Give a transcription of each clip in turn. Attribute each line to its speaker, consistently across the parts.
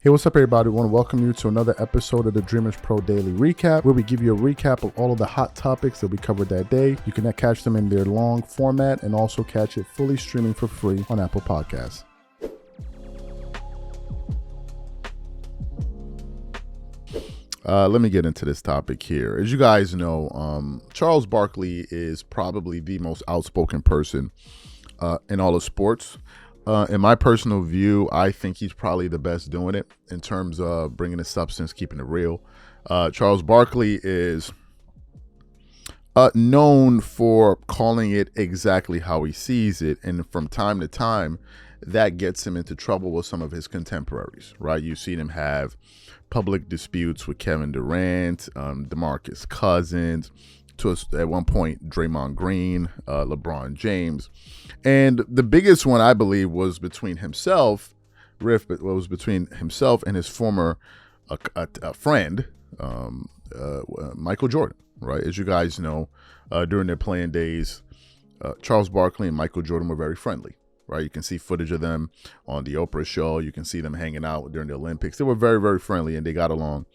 Speaker 1: Hey, what's up, everybody? I want to welcome you to another episode of the Dreamers Pro Daily Recap, where we give you a recap of all of the hot topics that we covered that day. You can catch them in their long format and also catch it fully streaming for free on Apple Podcasts. Let me get into this topic here. As you guys know, Charles Barkley is probably the most outspoken person in all of sports. In my personal view, I think he's probably the best doing it in terms of bringing the substance, keeping it real. Charles Barkley is known for calling it exactly how he sees it. And from time to time, that gets him into trouble with some of his contemporaries, right? You've seen him have public disputes with Kevin Durant, DeMarcus Cousins, at one point, Draymond Green, LeBron James. And the biggest one, I believe, was between himself, between himself and his former friend, Michael Jordan, right? As you guys know, during their playing days, Charles Barkley and Michael Jordan were very friendly, right? You can see footage of them on the Oprah show. You can see them hanging out during the Olympics. They were very, very friendly, and they got along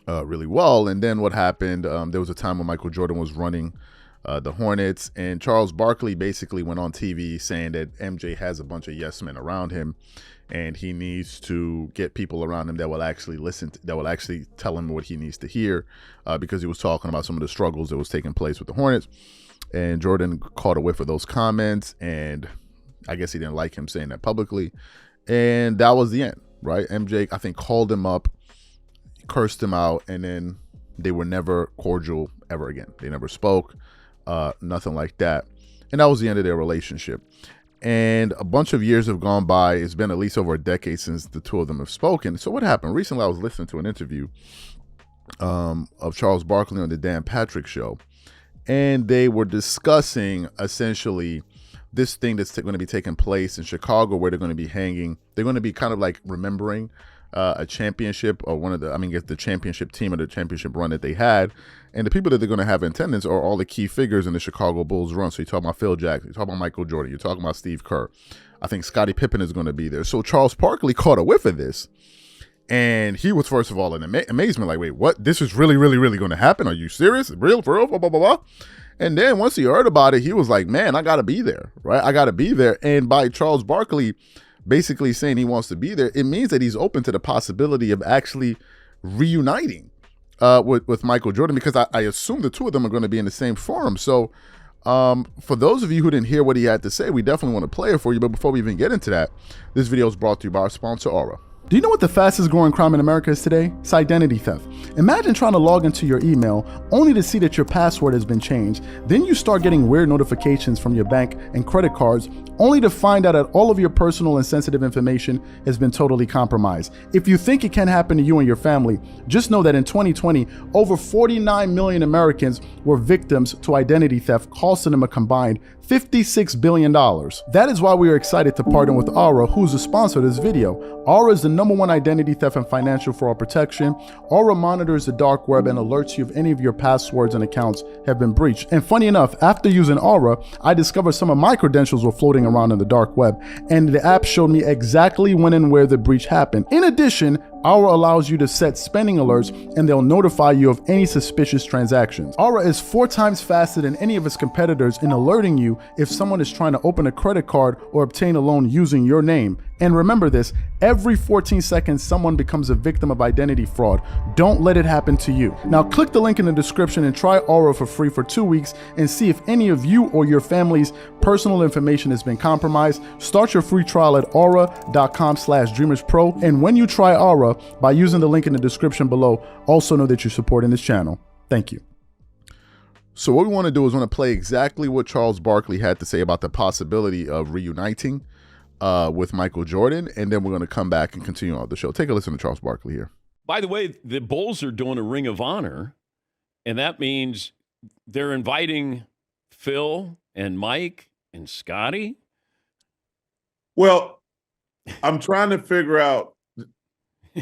Speaker 1: really well. And then what happened, there was a time when Michael Jordan was running the Hornets, and Charles Barkley basically went on TV saying that MJ has a bunch of yes men around him, and he needs to get people around him that will actually that will actually tell him what he needs to hear, because he was talking about some of the struggles that was taking place with the Hornets. And Jordan caught a whiff of those comments, and I guess he didn't like him saying that publicly, and that was the end, right? MJ, I think, called him up, cursed him out, and then they were never cordial ever again. They never spoke, nothing like that. And that was the end of their relationship. And a bunch of years have gone by. It's been at least over a decade since the two of them have spoken. So what happened? Recently, I was listening to an interview of Charles Barkley on the Dan Patrick Show, and they were discussing essentially this thing that's going to be taking place in Chicago, where they're going to be hanging. They're going to be kind of like remembering a championship, or the championship team or the championship run that they had. And the people that they're going to have in attendance are all the key figures in the Chicago Bulls run. So you're talking about Phil Jackson, you're talking about Michael Jordan, you're talking about Steve Kerr. I think Scottie Pippen is going to be there. So Charles Barkley caught a whiff of this. And he was, first of all, in amazement, like, wait, what? This is really, really, really going to happen? Are you serious? Real? For real? Blah, blah, blah, blah. And then once he heard about it, he was like, man, I got to be there, right? I got to be there. And by Charles Barkley basically saying he wants to be there, it means that he's open to the possibility of actually reuniting with Michael Jordan, because I assume the two of them are going to be in the same forum. So for those of you who didn't hear what he had to say, we definitely want to play it for you. But before we even get into that, this video is brought to you by our sponsor, Aura. Do you know what the fastest growing crime in America is today? It's identity theft. Imagine trying to log into your email only to see that your password has been changed. Then you start getting weird notifications from your bank and credit cards, only to find out that all of your personal and sensitive information has been totally compromised. If you think it can happen to you and your family, just know that in 2020, over 49 million Americans were victims to identity theft, costing them a combined $56 billion. That is why we are excited to partner with Aura, who's the sponsor of this video. Aura is the #1 identity theft and financial fraud protection. Aura monitors the dark web and alerts you if any of your passwords and accounts have been breached. And funny enough, after using Aura, I discovered some of my credentials were floating around in the dark web, and the app showed me exactly when and where the breach happened. In addition, Aura allows you to set spending alerts, and they'll notify you of any suspicious transactions. Aura is 4 times faster than any of its competitors in alerting you if someone is trying to open a credit card or obtain a loan using your name. And remember this, every 14 seconds, someone becomes a victim of identity fraud. Don't let it happen to you. Now click the link in the description and try Aura for free for 2 weeks and see if any of you or your family's personal information has been compromised. Start your free trial at aura.com/dreamerspro. And when you try Aura, by using the link in the description below, also know that you're supporting this channel. Thank you. So what we want to do is want to play exactly what Charles Barkley had to say about the possibility of reuniting with Michael Jordan, and then we're going to come back and continue on the show. Take a listen to Charles Barkley here.
Speaker 2: By the way, the Bulls are doing a Ring of Honor, and that means they're inviting Phil and Mike and Scotty.
Speaker 3: Well, I'm trying to figure out,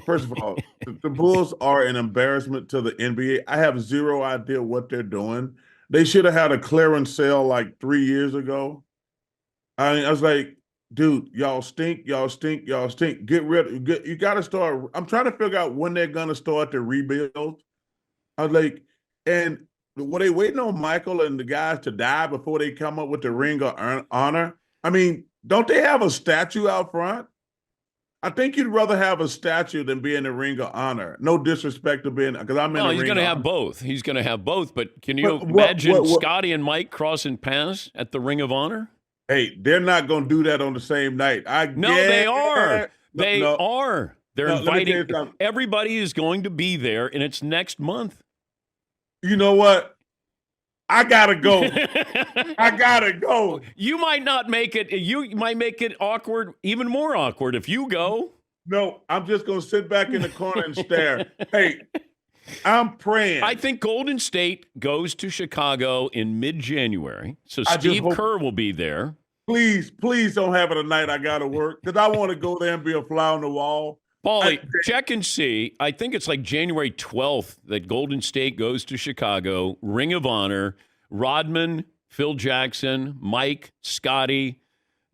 Speaker 3: first of all, the Bulls are an embarrassment to the NBA. I have zero idea what they're doing. They should have had a clearance sale like 3 years ago. I was like, dude, y'all stink, y'all stink, y'all stink. You got to start. I'm trying to figure out when they're gonna start to rebuild. I was like, and were they waiting on Michael and the guys to die before they come up with the ring of honor? I mean, don't they have a statue out front? I think you'd rather have a statue than be in the ring of honor. No disrespect to being, because I'm in the ring.
Speaker 2: He's going to have
Speaker 3: honor.
Speaker 2: both. He's going to have both. But can you imagine Scotty and Mike crossing paths at the Ring of Honor?
Speaker 3: Hey, they're not going to do that on the same night.
Speaker 2: They are. They are. They're inviting. Everybody is going to be there, and it's next month.
Speaker 3: You know what? I gotta go. I gotta go.
Speaker 2: You might not make it. You might make it awkward, even more awkward if you go.
Speaker 3: No, I'm just gonna sit back in the corner and stare. Hey, I'm praying.
Speaker 2: I think Golden State goes to Chicago in mid-January, so Steve Kerr will be there.
Speaker 3: Please don't have it a night I gotta work, because I want to go there and be a fly on the wall.
Speaker 2: Paulie, check and see. I think it's like January 12th that Golden State goes to Chicago, Ring of Honor, Rodman, Phil Jackson, Mike, Scotty,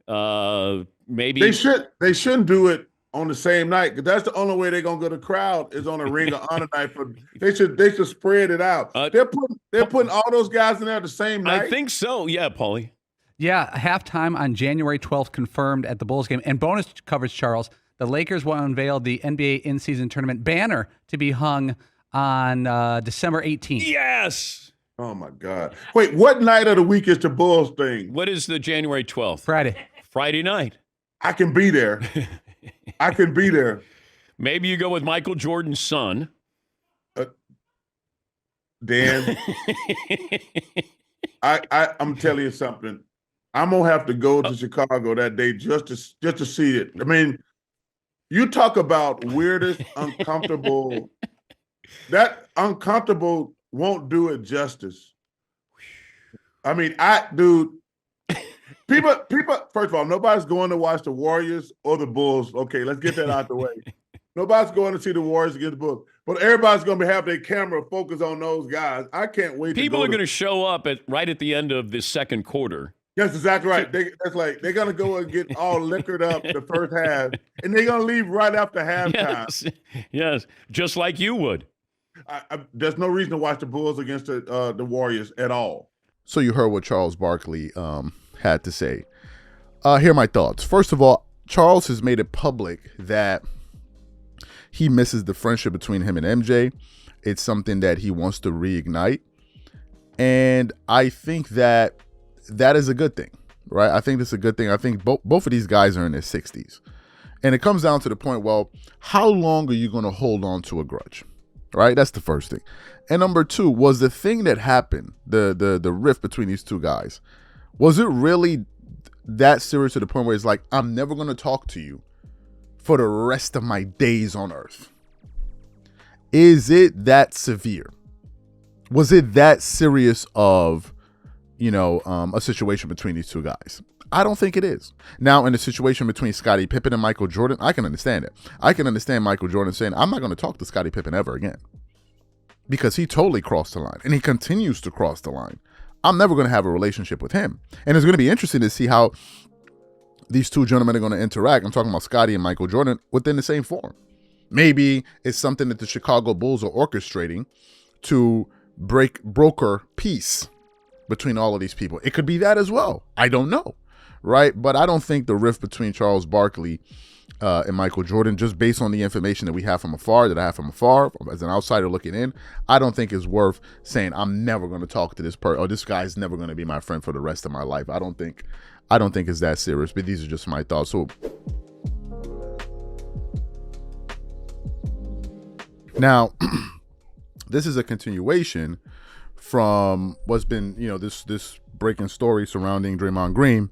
Speaker 2: maybe.
Speaker 3: They shouldn't do it on the same night, because that's the only way they're going to get a crowd is on a Ring of Honor night. They should spread it out. They're putting all those guys in there the same night?
Speaker 2: I think so. Yeah, Paulie.
Speaker 4: Yeah, halftime on January 12th confirmed at the Bulls game. And bonus coverage, Charles. The Lakers will unveil the NBA in-season tournament banner to be hung on December 18th.
Speaker 2: Yes!
Speaker 3: Oh, my God. Wait, what night of the week is the Bulls thing?
Speaker 2: What is the January 12th?
Speaker 4: Friday
Speaker 2: night.
Speaker 3: I can be there. I can be there.
Speaker 2: Maybe you go with Michael Jordan's son.
Speaker 3: Dan, I'm telling you something. I'm going to have to go to Chicago that day just to see it. I mean, you talk about weirdest, uncomfortable. That uncomfortable won't do it justice. I mean, dude, people, first of all, nobody's going to watch the Warriors or the Bulls. Okay, let's get that out the way. Nobody's going to see the Warriors against the Bulls. But everybody's going to have their camera focused on those guys. I can't wait.
Speaker 2: People are going to show up right at the end of the second quarter.
Speaker 3: That's exactly right. They're gonna go and get all liquored up the first half, and they're gonna leave right after halftime.
Speaker 2: Yes, just like you would.
Speaker 3: There's no reason to watch the Bulls against the Warriors at all.
Speaker 1: So you heard what Charles Barkley had to say. Here are my thoughts. First of all, Charles has made it public that he misses the friendship between him and MJ. It's something that he wants to reignite, and I think that is a good thing, right? I think that's a good thing. I think both of these guys are in their 60s. And it comes down to the point, well, how long are you going to hold on to a grudge, right? That's the first thing. And number two, was the thing that happened, the rift between these two guys, was it really that serious to the point where it's like, I'm never going to talk to you for the rest of my days on earth? Is it that severe? Was it that serious of a situation between these two guys? I don't think it is. Now, in the situation between Scottie Pippen and Michael Jordan, I can understand it. I can understand Michael Jordan saying, I'm not going to talk to Scottie Pippen ever again, because he totally crossed the line, and he continues to cross the line. I'm never going to have a relationship with him. And it's going to be interesting to see how these two gentlemen are going to interact. I'm talking about Scottie and Michael Jordan within the same forum. Maybe it's something that the Chicago Bulls are orchestrating to broker peace between all of these people. It could be that as well. I don't know, right? But I don't think the rift between Charles Barkley and Michael Jordan, just based on the information that we have from afar, that I have from afar, as an outsider looking in, I don't think it's worth saying I'm never going to talk to this person, or this guy's never going to be my friend for the rest of my life. I don't think it's that serious, but these are just my thoughts. So now, this is a continuation from what's been, this breaking story surrounding Draymond Green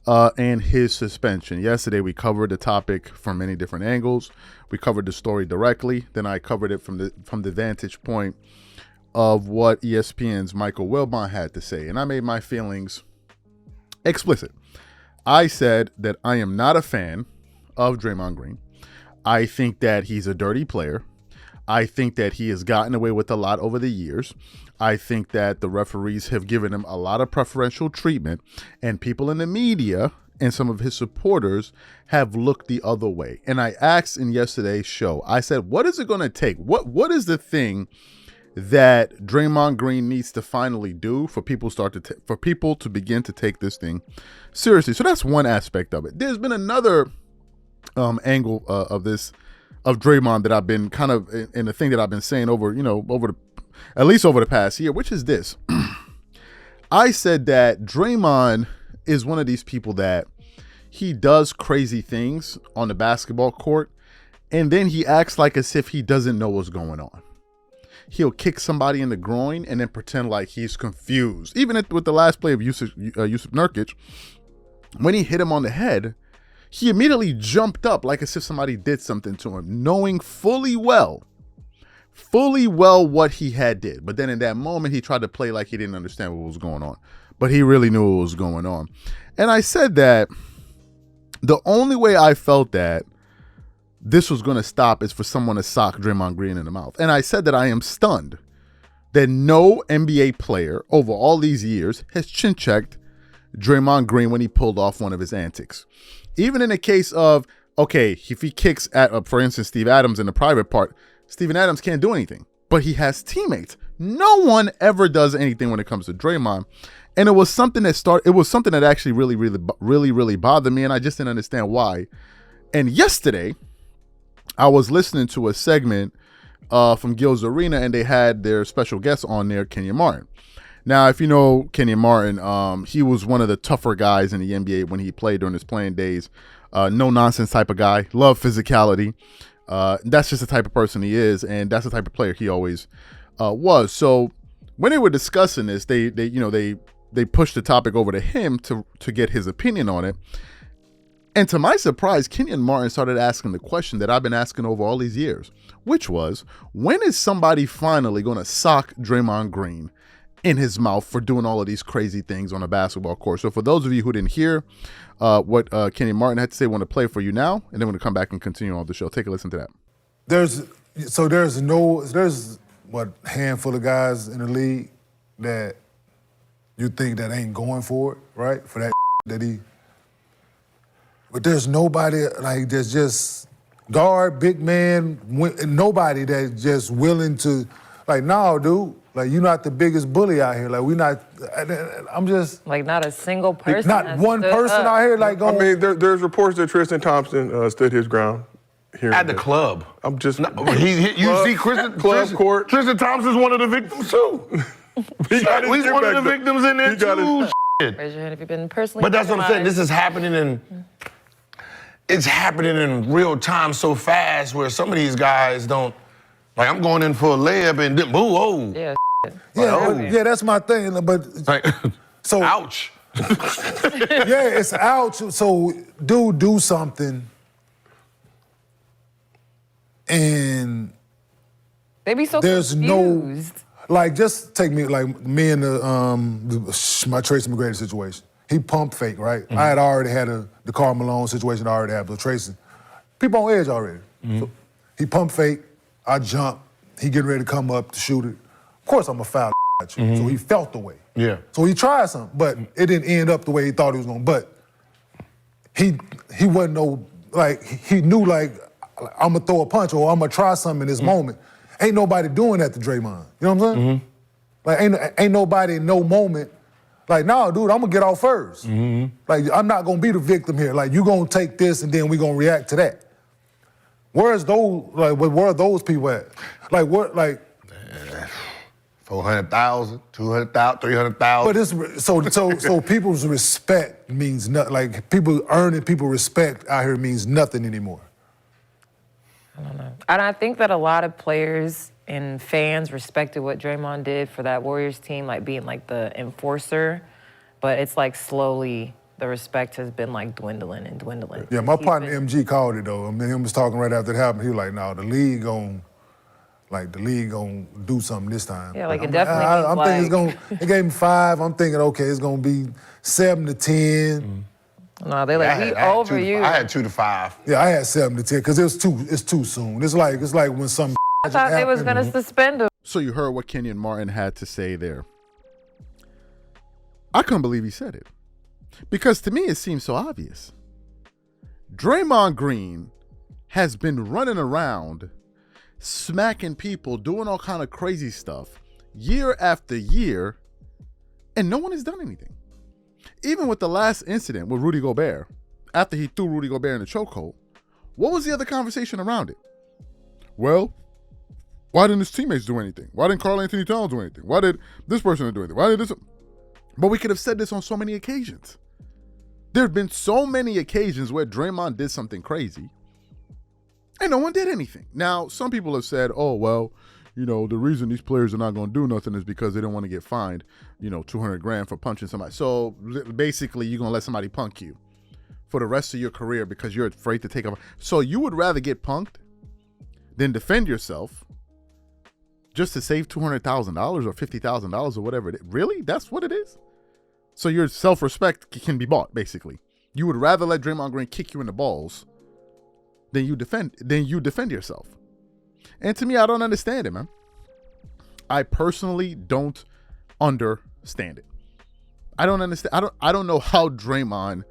Speaker 1: and his suspension. Yesterday, we covered the topic from many different angles. We covered the story directly. Then I covered it from the vantage point of what ESPN's Michael Wilbon had to say. And I made my feelings explicit. I said that I am not a fan of Draymond Green. I think that he's a dirty player. I think that he has gotten away with a lot over the years. I think that the referees have given him a lot of preferential treatment, and people in the media and some of his supporters have looked the other way. And I asked in yesterday's show, I said, what is it going to take? What is the thing that Draymond Green needs to finally do for people to begin to take this thing seriously? So that's one aspect of it. There's been another angle of Draymond that I've been kind of in the thing that I've been saying at least over the past year, which is this. I said that Draymond is one of these people that he does crazy things on the basketball court, and then he acts like as if he doesn't know what's going on. He'll kick somebody in the groin and then pretend like he's confused. Even with the last play of Yusuf Nurkic, when he hit him on the head, he immediately jumped up like as if somebody did something to him, knowing fully well what he had did. But then in that moment, he tried to play like he didn't understand what was going on. But he really knew what was going on. And I said that the only way I felt that this was going to stop is for someone to sock Draymond Green in the mouth. And I said that I am stunned that no NBA player over all these years has chin-checked Draymond Green when he pulled off one of his antics. Even in the case of, okay, if he kicks at, for instance, Steve Adams in the private part, Steven Adams can't do anything, but he has teammates. No one ever does anything when it comes to Draymond. And it was something that actually really bothered me, and I just didn't understand why. And yesterday, I was listening to a segment from Gil's Arena, and they had their special guest on there, Kenyon Martin. Now, if you know Kenyon Martin, he was one of the tougher guys in the NBA when he played during his playing days. No nonsense type of guy, love physicality. That's just the type of person he is, and that's the type of player he always was. So when they were discussing this, they pushed the topic over to him to get his opinion on it. And to my surprise, Kenyon Martin started asking the question that I've been asking over all these years, which was, when is somebody finally going to sock Draymond Green in his mouth for doing all of these crazy things on a basketball court? So for those of you who didn't hear what Kenyon Martin had to say, I want to play for you now, and then we're going to come back and continue on the show. Take a listen to that.
Speaker 5: There's what, handful of guys in the league that you think that ain't going for it, right? For that that he. But there's nobody, like, there's just guard, big man, nobody that's just willing to, like, no, dude, like, you're not the biggest bully out here. Like, I'm just.
Speaker 6: Like, not a single person.
Speaker 5: Not one person out here, like, going.
Speaker 7: I mean, there's reports that Tristan Thompson stood his ground here.
Speaker 8: At the club.
Speaker 7: I'm just.
Speaker 8: No, you see, Tristan Thompson's one of the victims, too. He's one of the victims in there, too.
Speaker 6: Raise your hand if you've been personally.
Speaker 8: But that's what I'm saying. This is happening it's happening in real time so fast where some of these guys don't, like, I'm going in for a layup and then, boo, oh.
Speaker 6: Yeah.
Speaker 5: Yeah, that's my thing. But
Speaker 8: like,
Speaker 5: so
Speaker 8: ouch.
Speaker 5: Yeah, it's ouch. So do something, and
Speaker 6: They be so
Speaker 5: there's
Speaker 6: confused.
Speaker 5: like, just take me, like, me and my Tracy McGrady situation. He pump fake, right?
Speaker 8: Mm-hmm.
Speaker 5: I had already had the Karl Malone situation I already had, but Tracy, people on edge already.
Speaker 8: Mm-hmm.
Speaker 5: So he pump fake, I jump, he getting ready to come up to shoot it. Of course I'm a foul at you.
Speaker 8: Mm-hmm.
Speaker 5: So he felt the way.
Speaker 8: Yeah.
Speaker 5: So he tried something, but it didn't end up the way he thought it was gonna. But he wasn't he knew, like, I'm gonna throw a punch or I'm gonna try something in this moment. Ain't nobody doing that to Draymond. You know what I'm saying? Like, ain't nobody in no moment, like, no, dude, I'm gonna get off first. Like, I'm not gonna be the victim here. Like, you gonna take this and then we gonna react to that. Where are those people at? Like, what, like,
Speaker 8: 400,000, 200,000, 300,000.
Speaker 5: but it's so people's respect means nothing. Like, people earning people respect out here means nothing anymore.
Speaker 6: I don't know. And I think that a lot of players and fans respected what Draymond did for that Warriors team, like being like the enforcer. But it's like slowly the respect has been like dwindling and dwindling.
Speaker 5: Yeah, my partner MG called it though. I mean, he was talking right after it happened. He was like, "No, the league gonna do something this time."
Speaker 6: Yeah, like it
Speaker 5: I'm
Speaker 6: definitely.
Speaker 5: I'm thinking it's gonna. They gave him 5. I'm thinking, okay, it's gonna be 7 to 10.
Speaker 6: No, they like, we over you.
Speaker 8: I had 2 to 5.
Speaker 5: Yeah, I had 7 to 10 because it's too soon. It's like when some.
Speaker 6: I thought they was gonna suspend him.
Speaker 1: So you heard what Kenyon Martin had to say there. I couldn't believe he said it. Because to me, it seems so obvious. Draymond Green has been running around, smacking people, doing all kind of crazy stuff year after year, and no one has done anything. Even with the last incident with Rudy Gobert, after he threw Rudy Gobert in the chokehold, what was the other conversation around it? Well, why didn't his teammates do anything? Why didn't Karl Anthony Towns do anything? Why did this person do anything? Why did this? But we could have said this on so many occasions. There have been so many occasions where Draymond did something crazy and no one did anything. Now, some people have said, oh, well, you know, the reason these players are not going to do nothing is because they don't want to get fined, you know, $200,000 for punching somebody. So basically, you're going to let somebody punk you for the rest of your career because you're afraid to take off. So you would rather get punked than defend yourself just to save $200,000 or $50,000 or whatever it is. Really? That's what it is? So your self-respect can be bought, basically. You would rather let Draymond Green kick you in the balls than you defend yourself. And to me, I don't understand it, man. I personally don't understand it. I don't understand. I don't know how Draymond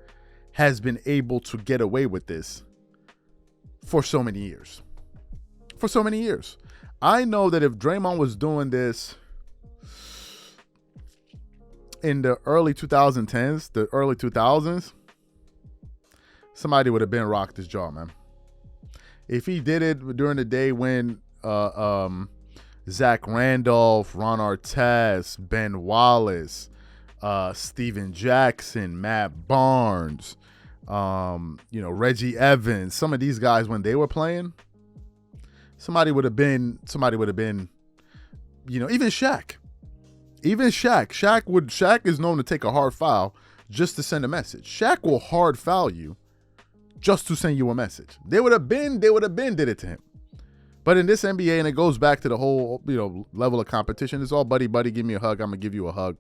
Speaker 1: has been able to get away with this for so many years. For so many years. I know that if Draymond was doing this in the early 2010s, the early 2000s, somebody would have been rocked his jaw, man. If he did it during the day when Zach Randolph, Ron Artest, Ben Wallace, Steven Jackson, Matt Barnes, Reggie Evans, some of these guys when they were playing, somebody would have been, even Shaq. Even Shaq. Shaq is known to take a hard foul just to send a message. Shaq will hard foul you just to send you a message. They would have been did it to him. But in this NBA, and it goes back to the whole, level of competition, it's all buddy, give me a hug, I'm going to give you a hug.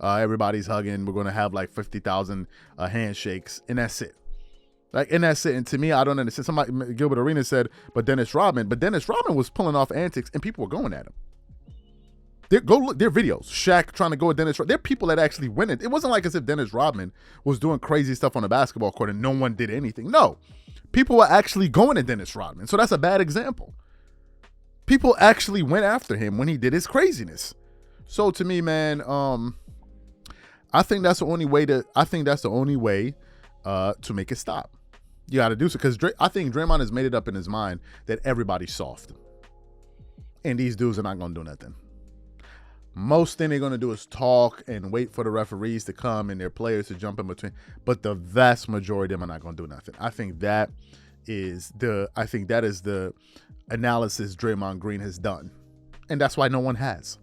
Speaker 1: Everybody's hugging. We're going to have like 50,000 handshakes, and that's it. And that's it. And to me, I don't understand. Gilbert Arenas said, but Dennis Rodman was pulling off antics, and people were going at him. Go look, there are videos. Shaq trying to go at Dennis Rodman. There are people that actually win it. It wasn't like as if Dennis Rodman was doing crazy stuff on the basketball court and no one did anything. No. People were actually going at Dennis Rodman. So that's a bad example. People actually went after him when he did his craziness. So to me, man, I think that's the only way to make it stop. You got to do so, because I think Draymond has made it up in his mind that everybody's soft. And these dudes are not going to do nothing. Most thing they're going to do is talk and wait for the referees to come and their players to jump in between. But the vast majority of them are not going to do nothing. I think that is the analysis Draymond Green has done. And that's why no one has.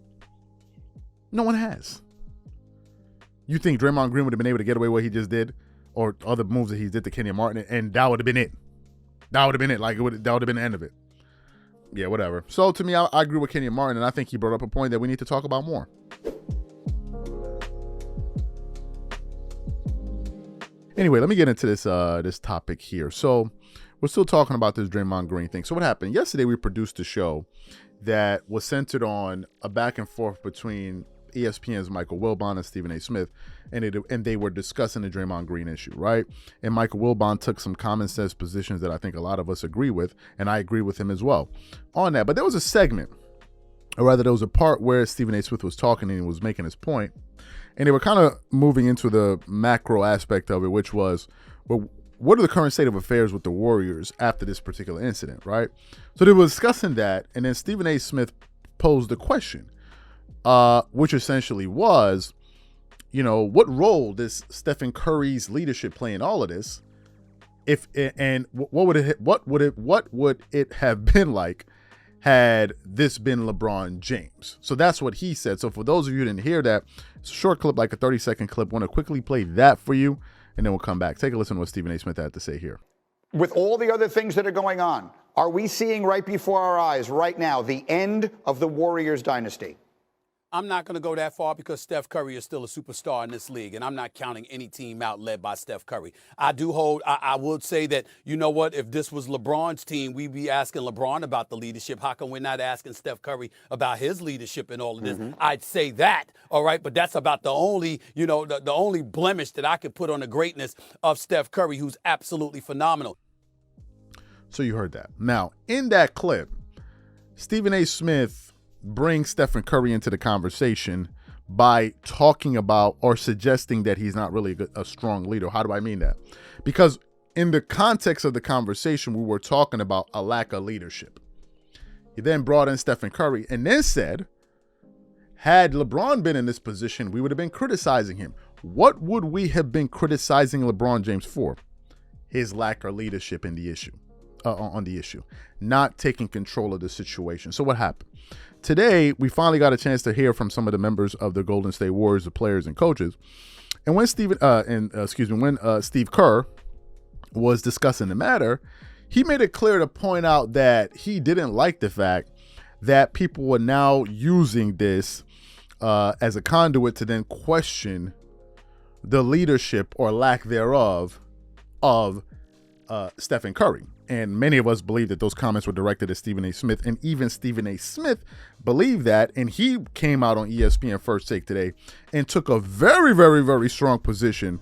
Speaker 1: No one has. You think Draymond Green would have been able to get away with what he just did, or other moves that he did to Kenyon Martin, and that would have been it. That would have been it. That would have been the end of it. Yeah, whatever. So to me, I agree with Kenyon Martin, and I think he brought up a point that we need to talk about more. Anyway, let me get into this topic here. So we're still talking about this Draymond Green thing. So what happened? Yesterday, we produced a show that was centered on a back and forth between ESPN's Michael Wilbon and Stephen A. Smith, and they were discussing the Draymond Green issue, right? And Michael Wilbon took some common sense positions that I think a lot of us agree with, and I agree with him as well on that. But there was a segment, or rather there was a part where Stephen A. Smith was talking and he was making his point, and they were kind of moving into the macro aspect of it, which was, well, what are the current state of affairs with the Warriors after this particular incident, right? So they were discussing that, and then Stephen A. Smith posed a question, which essentially was, what role does Stephen Curry's leadership play in all of this? What would it have been like had this been LeBron James? So that's what he said. So for those of you who didn't hear that, it's a short clip, like a 30-second clip. Want to quickly play that for you, and then we'll come back. Take a listen to what Stephen A. Smith had to say here.
Speaker 9: With all the other things that are going on, are we seeing right before our eyes right now the end of the Warriors dynasty?
Speaker 10: I'm not going to go that far because Steph Curry is still a superstar in this league, and I'm not counting any team out led by Steph Curry. I would say that, you know what, if this was LeBron's team, we'd be asking LeBron about the leadership. How come we're not asking Steph Curry about his leadership in all of this? I'd say that, all right, but that's about the only, the only blemish that I could put on the greatness of Steph Curry, who's absolutely phenomenal.
Speaker 1: So you heard that. Now, in that clip, Stephen A. Smith brings Stephen Curry into the conversation by talking about or suggesting that he's not really a strong leader. How do I mean that? Because in the context of the conversation, we were talking about a lack of leadership. He then brought in Stephen Curry and then said, had LeBron been in this position, we would have been criticizing him. What would we have been criticizing LeBron James for? His lack of leadership in the issue. On the issue, not taking control of the situation. So what happened? Today, we finally got a chance to hear from some of the members of the Golden State Warriors, the players and coaches. And when Steve Kerr was discussing the matter, he made it clear to point out that he didn't like the fact that people were now using this as a conduit to then question the leadership or lack thereof of Stephen Curry. And many of us believe that those comments were directed at Stephen A. Smith, and even Stephen A. Smith believed that, and he came out on ESPN First Take today and took a very, very, very strong position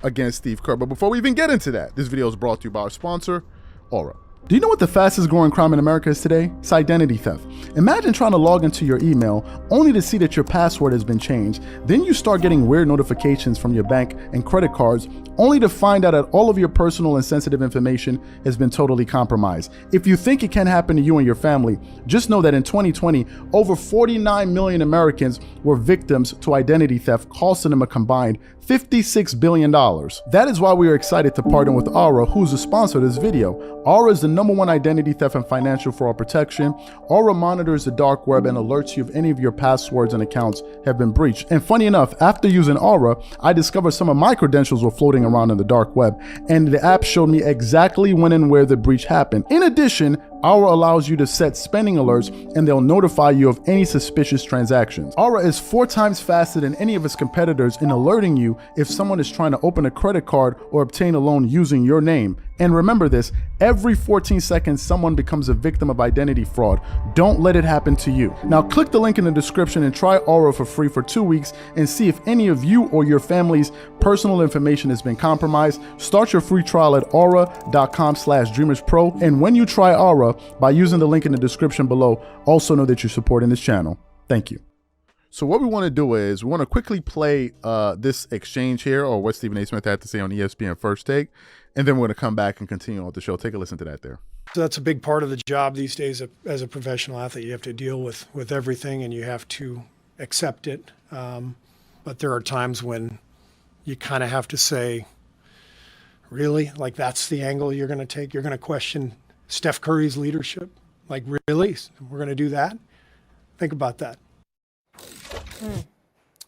Speaker 1: against Steve Kerr. But before we even get into that, this video is brought to you by our sponsor, Aura. Do you know what the fastest growing crime in America is today? It's identity theft. Imagine trying to log into your email only to see that your password has been changed. Then you start getting weird notifications from your bank and credit cards only to find out that all of your personal and sensitive information has been totally compromised. If you think it can happen to you and your family, just know that in 2020, over 49 million Americans were victims to identity theft, costing them a combined $56 billion. That is why we are excited to partner with Aura, who's the sponsor of this video. Aura is the #1 identity theft and financial fraud protection. Aura monitors the dark web and alerts you if any of your passwords and accounts have been breached. And funny enough, after using Aura, I discovered some of my credentials were floating around in the dark web, and the app showed me exactly when and where the breach happened. In addition, Aura allows you to set spending alerts, and they'll notify you of any suspicious transactions. Aura is 4 times faster than any of its competitors in alerting you if someone is trying to open a credit card or obtain a loan using your name. And remember this, every 14 seconds, someone becomes a victim of identity fraud. Don't let it happen to you. Now click the link in the description and try Aura for free for 2 weeks and see if any of you or your family's personal information has been compromised. Start your free trial at aura.com/DreamersPro. And when you try Aura, by using the link in the description below, also know that you're supporting this channel. Thank you. So what we want to do is we want to quickly play this exchange here, or what Stephen A. Smith had to say on ESPN First Take, and then we're going to come back and continue on with the show. Take a listen to that there.
Speaker 11: So that's a big part of the job these days as a professional athlete. You have to deal with everything, and you have to accept it. But there are times when you kind of have to say, really? Like, that's the angle you're going to take? You're going to question Steph Curry's leadership? Like, really? We're going to do that? Think about that.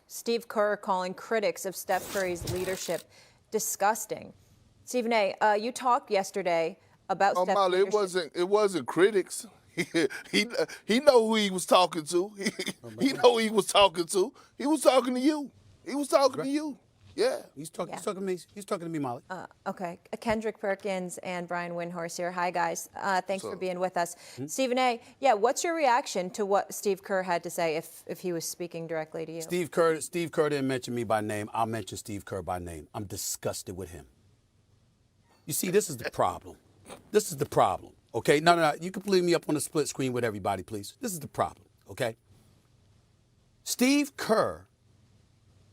Speaker 12: Steve Kerr calling critics of Steph Curry's leadership disgusting. Stephen A., you talked yesterday about Steph's
Speaker 13: Molly,
Speaker 12: leadership.
Speaker 13: it wasn't critics. He know who he was talking to. He know who he was talking to. He was talking to you. He was talking to you. Yeah.
Speaker 10: He's talking to me. He's talking to me, Molly.
Speaker 12: Okay. Kendrick Perkins and Brian Windhorst here. Hi, guys. Thanks for being with us. Stephen A., what's your reaction to what Steve Kerr had to say if he was speaking directly to you?
Speaker 10: Steve Kerr didn't mention me by name. I'll mention Steve Kerr by name. I'm disgusted with him. You see, this is the problem. This is the problem, okay? No. You can leave me up on the split screen with everybody, please. This is the problem, okay? Steve Kerr,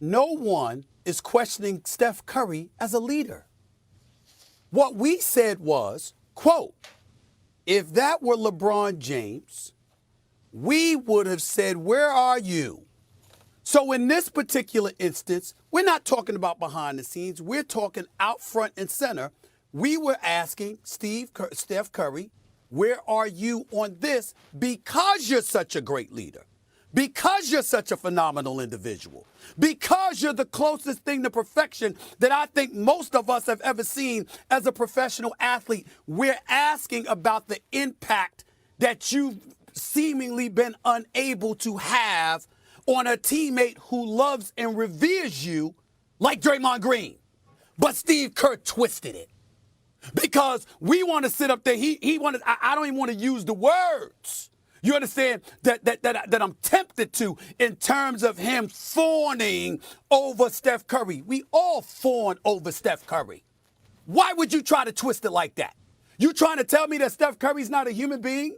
Speaker 10: no one is questioning Steph Curry as a leader. What we said was, quote, if that were LeBron James, we would have said, where are you? So in this particular instance, we're not talking about behind the scenes. We're talking out front and center. We were asking Steph Curry, where are you on this? Because you're such a great leader. Because you're such a phenomenal individual, because you're the closest thing to perfection that I think most of us have ever seen as a professional athlete, we're asking about the impact that you've seemingly been unable to have on a teammate who loves and reveres you like Draymond Green. But Steve Kerr twisted it. Because we want to sit up there. He wanted. I don't even want to use the words. You understand that I'm tempted to in terms of him fawning over Steph Curry. We all fawn over Steph Curry. Why would you try to twist it like that? You trying to tell me that Steph Curry's not a human being?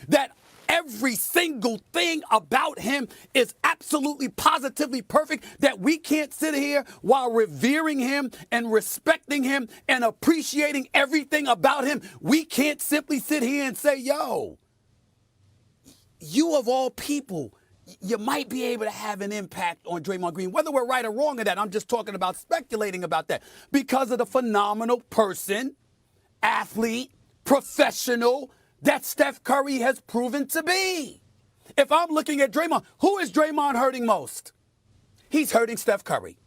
Speaker 10: That every single thing about him is absolutely positively perfect, that we can't sit here while revering him and respecting him and appreciating everything about him. We can't simply sit here and say, yo, you of all people, you might be able to have an impact on Draymond Green. Whether we're right or wrong in that, I'm just talking about speculating about that because of the phenomenal person, athlete, professional that Steph Curry has proven to be. If I'm looking at Draymond, who is Draymond hurting most? He's hurting Steph Curry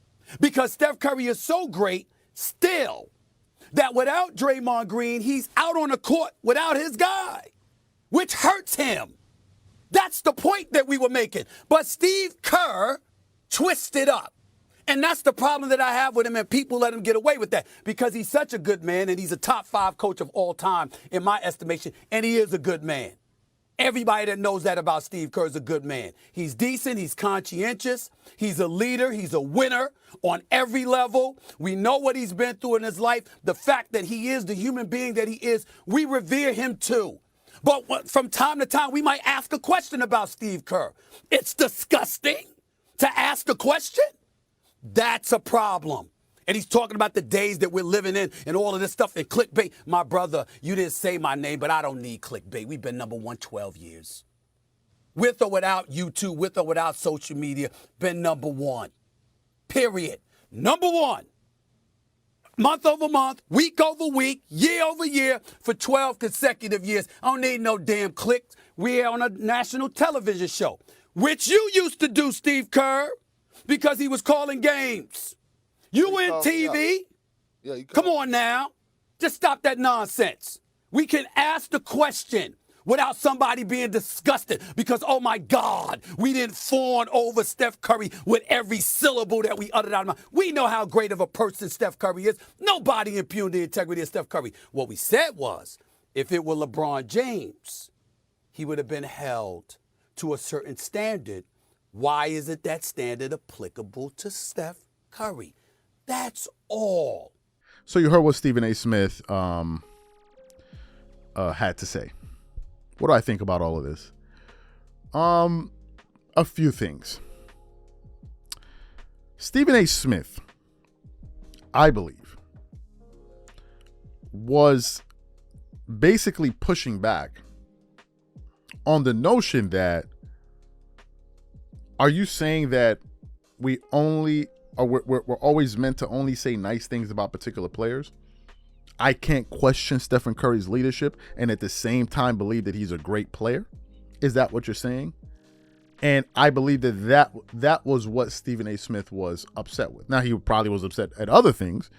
Speaker 10: because Steph Curry is so great still that without Draymond Green, he's out on the court without his guy, which hurts him. That's the point that we were making. But Steve Kerr twisted up. And that's the problem that I have with him, and people let him get away with that because he's such a good man and he's a top 5 coach of all time in my estimation, and he is a good man. Everybody that knows that about Steve Kerr is a good man. He's decent, he's conscientious, he's a leader, he's a winner on every level. We know what he's been through in his life. The fact that he is the human being that he is, we revere him too. But from time to time, we might ask a question about Steve Kerr. It's disgusting to ask a question. That's a problem. And he's talking about the days that we're living in and all of this stuff and clickbait. My brother, you didn't say my name, but I don't need clickbait. We've been number 1 12 years. With or without YouTube, with or without social media, been number 1. Period. Number 1. Month over month, week over week, year over year for 12 consecutive years. I don't need no damn clicks. We're on a national television show, which you used to do, Steve Kerr, because he was calling games. You in TV?
Speaker 13: Yeah,
Speaker 10: come on now. Just stop that nonsense. We can ask the question without somebody being disgusted because, oh my God, we didn't fawn over Steph Curry with every syllable that we uttered out of our mouth. We know how great of a person Steph Curry is. Nobody impugned the integrity of Steph Curry. What we said was, if it were LeBron James, he would have been held to a certain standard. Why isn't that standard applicable to Steph Curry? That's all.
Speaker 1: So you heard what Stephen A. Smith had to say. What do I think about all of this? A few things. Stephen A. Smith, I believe, was basically pushing back on the notion that, are you saying that we're always meant to only say nice things about particular players? I can't question Stephen Curry's leadership and at the same time believe that he's a great player? Is that what you're saying? And I believe that was what Stephen A. Smith was upset with. Now, he probably was upset at other things,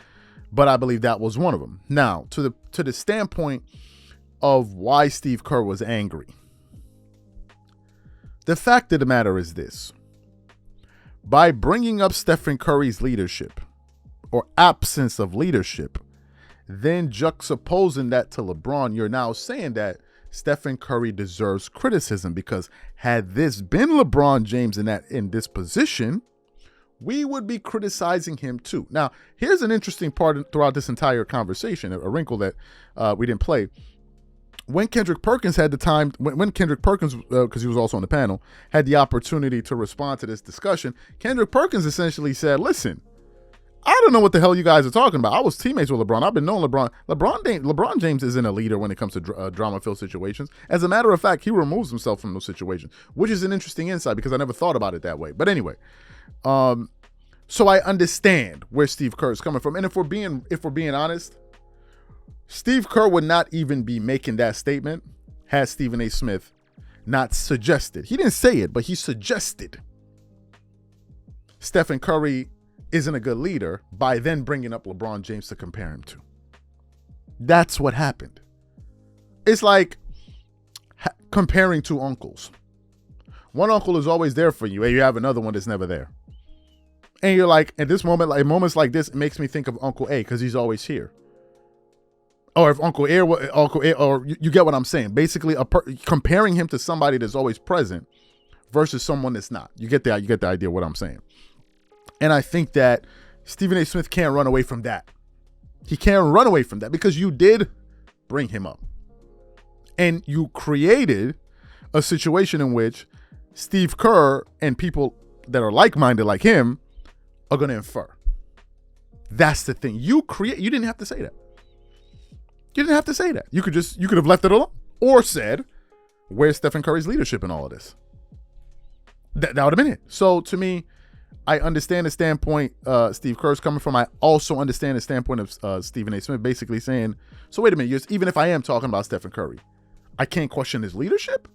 Speaker 1: but I believe that was one of them. Now, to the standpoint of why Steve Kerr was angry, the fact of the matter is this. By bringing up Stephen Curry's leadership or absence of leadership, then juxtaposing that to LeBron, you're now saying that Stephen Curry deserves criticism because had this been LeBron James in this position, we would be criticizing him too. Now, here's an interesting part throughout this entire conversation, a wrinkle that we didn't play. When Kendrick Perkins had the time, when Kendrick Perkins, because he was also on the panel, had the opportunity to respond to this discussion, Kendrick Perkins essentially said, listen, I don't know what the hell you guys are talking about. I was teammates with LeBron. I've been knowing LeBron. LeBron James isn't a leader when it comes to drama-filled situations. As a matter of fact, he removes himself from those situations, which is an interesting insight because I never thought about it that way. But anyway, so I understand where Steve Kerr is coming from. And if we're being honest, Steve Kerr would not even be making that statement had Stephen A. Smith not suggested. He didn't say it, but he suggested Stephen Curry isn't a good leader by then bringing up LeBron James to compare him to. That's what happened. It's like comparing two uncles. One uncle is always there for you, and you have another one that's never there. And you're like, at this moment, like moments like this, it makes me think of Uncle A because he's always here. Or if Uncle A, or you get what I'm saying. Basically, comparing him to somebody that's always present versus someone that's not. You get the idea of what I'm saying. And I think that Stephen A. Smith can't run away from that. He can't run away from that because you did bring him up. And you created a situation in which Steve Kerr and people that are like-minded like him are going to infer. That's the thing. You didn't have to say that. You didn't have to say that. You could have left it alone or said, where's Stephen Curry's leadership in all of this? That would have been it. So to me, I understand the standpoint Steve Kerr's coming from. I also understand the standpoint of Stephen A. Smith basically saying, so wait a minute, even if I am talking about Stephen Curry, I can't question his leadership?